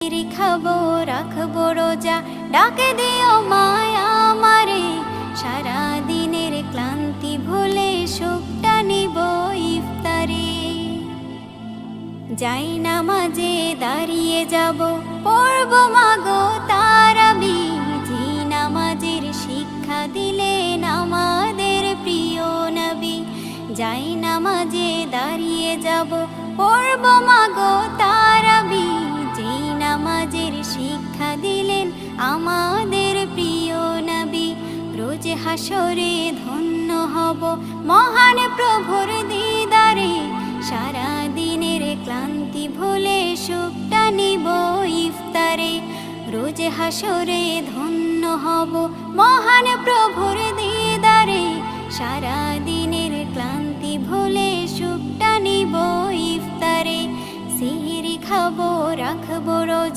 খাবো রাখবো রোজা, ডাকে দিও মায়া আমারে, সারা দিনের ক্লান্তি ভুলে সুখটা নিব ইফতারে। যাই নামাজে দাঁড়িয়ে যাব, পড়ব মাগো তারাবি, যে নামাজের শিক্ষা দিলেন আমাদের প্রিয় নবী। যাই নামাজে দাঁড়িয়ে যাব, পড়ব মাগো তারাবি, যে নামাজের শিক্ষা দিলেন আমাদের প্রিয় নবী। রোজ হাসরে ধন্য হব মহান প্রভুর দিদারে, সারা দিনের ক্লান্তি ভুলে সুখটা নিব ইফতারে। রোজ হাসরে ধন্য হব মহান প্রভুর দিদারে, সারা দিনের ক্লান্তি ভুলে সুখটা নিব ইফতারে। সিহরি খাবো রাখবো রোজা।